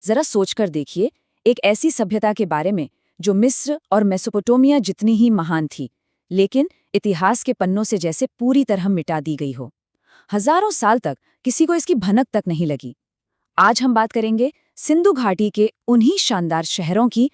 जरा सोचकर देखिए, एक ऐसी सभ्यता के बारे में जो मिस्र और मेसोपोटामिया जितनी ही महान थी, लेकिन इतिहास के पन्नों से जैसे पूरी तरह मिटा दी गई हो। हजारों साल तक किसी को इसकी भनक तक नहीं लगी। आज हम बात करेंगे सिंधु घाटी के उन्हीं शानदार शहरों की।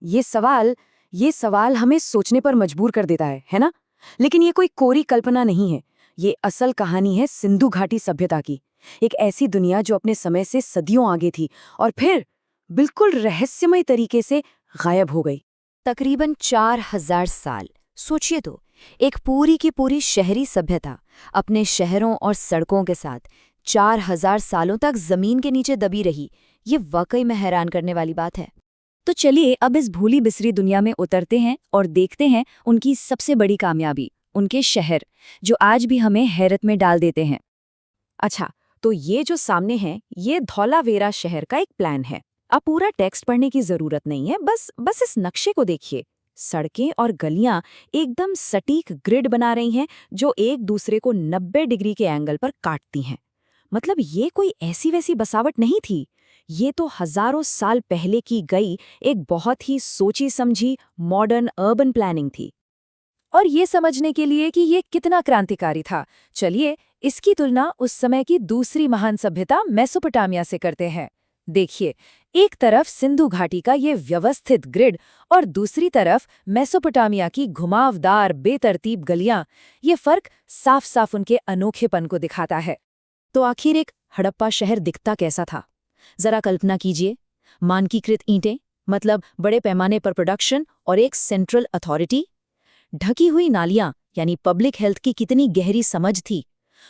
ये सवाल हमें सोचने पर मजबूर कर देता है ना? लेकिन ये कोई कोरी कल्पना नहीं है। ये असल कहानी है सिंधु घाटी सभ्यता की। एक ऐसी दुनिया जो अपने समय से सदियों आगे थी और फिर बिल्कुल रहस्यमय तरीके से गायब हो गई। तकरीबन 4000 साल। सोचिए तो, एक पूरी की पूरी शहरी सभ्यता अपने शहरों और सड़कों के साथ 4000 सालों तक जमीन के नीचे दबी रही। ये वाकई में हैरान करने वाली बात है। तो चलिए अब इस भूली बिसरी दुनिया में उतरते हैं और देखते हैं उनकी सबसे बड़ी कामयाबी, उनके शहर, जो आज भी हमें हैरत में डाल देते हैं। अच्छा, तो ये जो सामने है, ये धौलावेरा शहर का एक प्लान है। अब पूरा टेक्स्ट पढ़ने की जरूरत नहीं है, बस इस नक्शे को देखिए। सड़कें और गलियां एकदम सटीक ग्रिड बना रही हैं जो एक दूसरे को 90 डिग्री के एंगल पर काटती हैं। मतलब ये कोई ऐसी वैसी बसावट नहीं थी। ये तो हजारों साल पहले की गई एक बहुत ही सोची समझी मॉडर्न अर्बन प्लानिंग थी। और ये समझने के लिए कि ये कितना क्रांतिकारी था, चलिए इसकी तुलना उस समय की दूसरी महान सभ्यता मेसोपोटामिया से करते हैं। देखिए, एक तरफ सिंधु घाटी का ये व्यवस्थित ग्रिड और दूसरी तरफ मेसोपोटामिया की घुमावदार बेतरतीब गलियां। ये फर्क साफ साफ उनके अनोखेपन को दिखाता है। तो आखिर एक हड़प्पा शहर दिखता कैसा था? जरा कल्पना कीजिए। मानकीकृत ईंटें, मतलब बड़े पैमाने पर प्रोडक्शन, और एक सेंट्रल अथॉरिटी। ढकी हुई नालियां, यानी पब्लिक हेल्थ की कितनी गहरी समझ थी।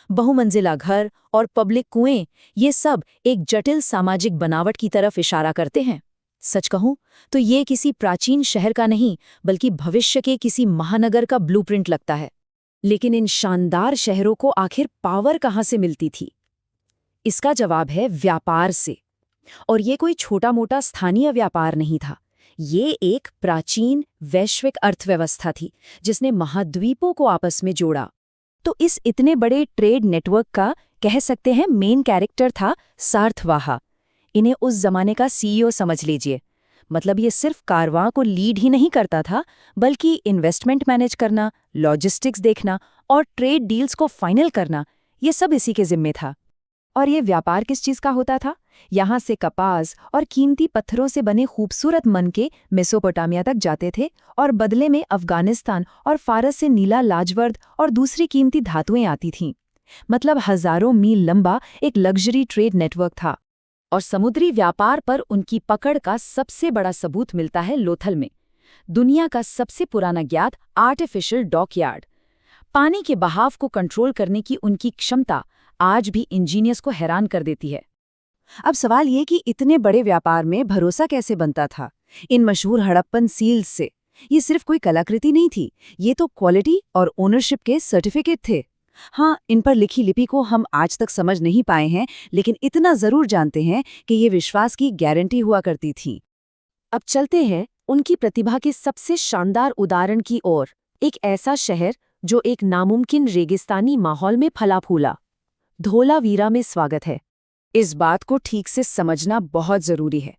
बहुमंजिला घर और पब्लिक कुएं, ये सब एक जटिल सामाजिक बनावट की तरफ इशारा करते हैं। सच कहूं तो ये किसी प्राचीन शहर का नहीं, बल्कि भविष्य के किसी महानगर का ब्लूप्रिंट लगता है। लेकिन इन शानदार शहरों को आखिर पावर कहाँ से मिलती थी? इसका जवाब है व्यापार से। और ये कोई छोटा मोटा स्थानीय व्यापार नहीं था। ये एक प्राचीन वैश्विक अर्थव्यवस्था थी जिसने महाद्वीपों को आपस में जोड़ा। तो इस इतने बड़े ट्रेड नेटवर्क का कह सकते हैं मेन कैरेक्टर था सार्थवाहा। इन्हें उस जमाने का सीईओ समझ लीजिए। मतलब ये सिर्फ कारवां को लीड ही नहीं करता था, बल्कि इन्वेस्टमेंट मैनेज करना, लॉजिस्टिक्स देखना और ट्रेड डील्स को फाइनल करना, ये सब इसी के जिम्मे था। और ये व्यापार किस चीज का होता था? यहाँ से कपास और कीमती पत्थरों से बने खूबसूरत मनके मेसोपोटामिया तक जाते थे और बदले में अफगानिस्तान और फारस से नीला लाजवर्द और दूसरी कीमती धातुएं आती थीं। मतलब हजारों मील लंबा एक लग्जरी ट्रेड नेटवर्क था। और समुद्री व्यापार पर उनकी पकड़ का सबसे बड़ा सबूत मिलता है लोथल में, दुनिया का सबसे पुराना ज्ञात आर्टिफिशियल डॉकयार्ड। पानी के बहाव को कंट्रोल करने की उनकी क्षमता आज भी इंजीनियर्स को हैरान कर देती है। अब सवाल ये कि इतने बड़े व्यापार में भरोसा कैसे बनता था? इन मशहूर हड़प्पन सील्स से। ये सिर्फ कोई कलाकृति नहीं थी, ये तो क्वालिटी और ओनरशिप के सर्टिफिकेट थे। हाँ, इन पर लिखी लिपि को हम आज तक समझ नहीं पाए हैं, लेकिन इतना जरूर जानते हैं कि ये विश्वास की गारंटी हुआ करती थी। अब चलते हैं उनकी प्रतिभा के सबसे शानदार उदाहरण की ओर। एक ऐसा शहर जो एक नामुमकिन रेगिस्तानी माहौल में फला फूला। धोलावीरा में स्वागत है। इस बात को ठीक से समझना बहुत जरूरी है।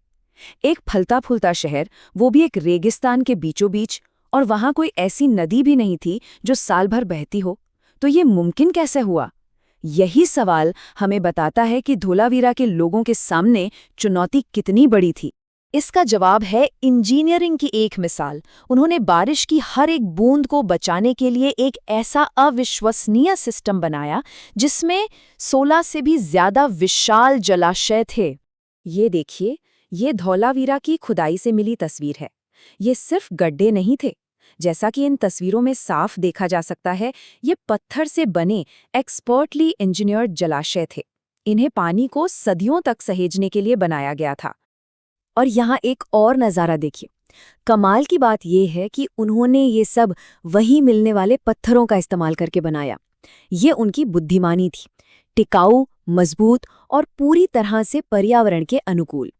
एक फलता फूलता शहर, वो भी एक रेगिस्तान के बीचों बीच, और वहां कोई ऐसी नदी भी नहीं थी जो साल भर बहती हो। तो ये मुमकिन कैसे हुआ? यही सवाल हमें बताता है कि धोलावीरा के लोगों के सामने चुनौती कितनी बड़ी थी। इसका जवाब है इंजीनियरिंग की एक मिसाल। उन्होंने बारिश की हर एक बूंद को बचाने के लिए एक ऐसा अविश्वसनीय सिस्टम बनाया जिसमें 16 से भी ज्यादा विशाल जलाशय थे। ये देखिए, ये धौलावीरा की खुदाई से मिली तस्वीर है। ये सिर्फ गड्ढे नहीं थे, जैसा कि इन तस्वीरों में साफ देखा जा सकता है। ये पत्थर से बने एक्सपर्टली इंजीनियर्ड जलाशय थे। इन्हें पानी को सदियों तक सहेजने के लिए बनाया गया था। और यहाँ एक और नज़ारा देखिए। कमाल की बात यह है कि उन्होंने ये सब वहीं मिलने वाले पत्थरों का इस्तेमाल करके बनाया। ये उनकी बुद्धिमानी थी, टिकाऊ, मजबूत और पूरी तरह से पर्यावरण के अनुकूल।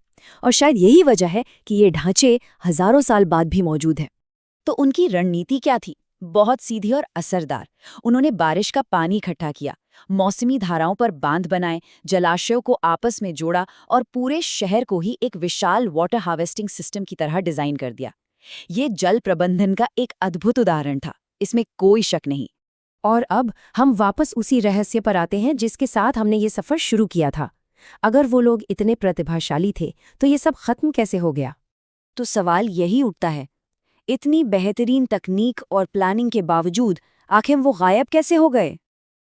और शायद यही वजह है कि ये ढांचे हजारों साल बाद भी मौजूद हैं। तो उनकी रणनीति क्या थी? बहुत सीधी और असरदार। उन्होंने बारिश का पानी इकट्ठा किया, मौसमी धाराओं पर बांध बनाए, जलाशयों को आपस में जोड़ा और पूरे शहर को ही एक विशाल वाटर हार्वेस्टिंग सिस्टम की तरह डिजाइन कर दिया। ये जल प्रबंधन का एक अद्भुत उदाहरण था, इसमें कोई शक नहीं। और अब हम वापस उसी रहस्य पर आते हैं जिसके साथ हमने ये सफ़र शुरू किया था। अगर वो लोग इतने प्रतिभाशाली थे तो ये सब खत्म कैसे हो गया? तो सवाल यही उठता है, इतनी बेहतरीन तकनीक और प्लानिंग के बावजूद आखिर वो गायब कैसे हो गए?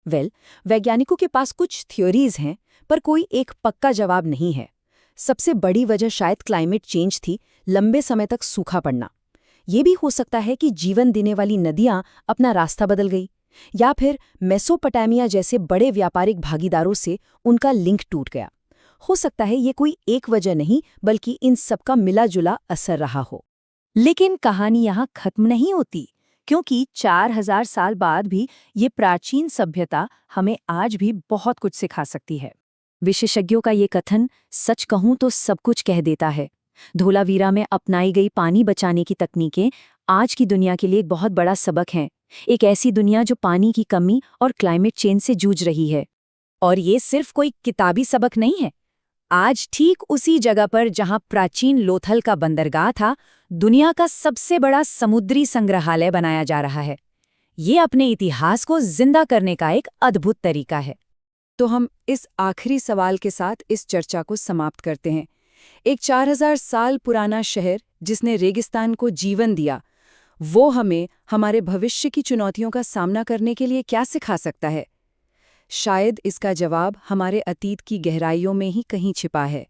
वैज्ञानिकों के पास कुछ थ्योरीज हैं, पर कोई एक पक्का जवाब नहीं है। सबसे बड़ी वजह शायद क्लाइमेट चेंज थी, लंबे समय तक सूखा पड़ना। ये भी हो सकता है कि जीवन देने वाली नदियां अपना रास्ता बदल गई, या फिर मेसोपोटामिया जैसे बड़े व्यापारिक भागीदारों से उनका लिंक टूट गया। हो सकता है ये कोई एक वजह नहीं, बल्कि इन सबका मिला जुला असर रहा हो। लेकिन कहानी यहाँ खत्म नहीं होती, क्योंकि 4000 साल बाद भी ये प्राचीन सभ्यता हमें आज भी बहुत कुछ सिखा सकती है। विशेषज्ञों का ये कथन सच कहूं तो सब कुछ कह देता है। धोलावीरा में अपनाई गई पानी बचाने की तकनीकें आज की दुनिया के लिए एक बहुत बड़ा सबक हैं। एक ऐसी दुनिया जो पानी की कमी और क्लाइमेट चेंज से जूझ रही है। और ये सिर्फ कोई किताबी सबक नहीं है। आज ठीक उसी जगह पर जहां प्राचीन लोथल का बंदरगाह था, दुनिया का सबसे बड़ा समुद्री संग्रहालय बनाया जा रहा है। ये अपने इतिहास को जिंदा करने का एक अद्भुत तरीका है। तो हम इस आखिरी सवाल के साथ इस चर्चा को समाप्त करते हैं। एक 4000 साल पुराना शहर जिसने रेगिस्तान को जीवन दिया, वो हमें हमारे भविष्य की चुनौतियों का सामना करने के लिए क्या सिखा सकता है? शायद इसका जवाब हमारे अतीत की गहराइयों में ही कहीं छिपा है।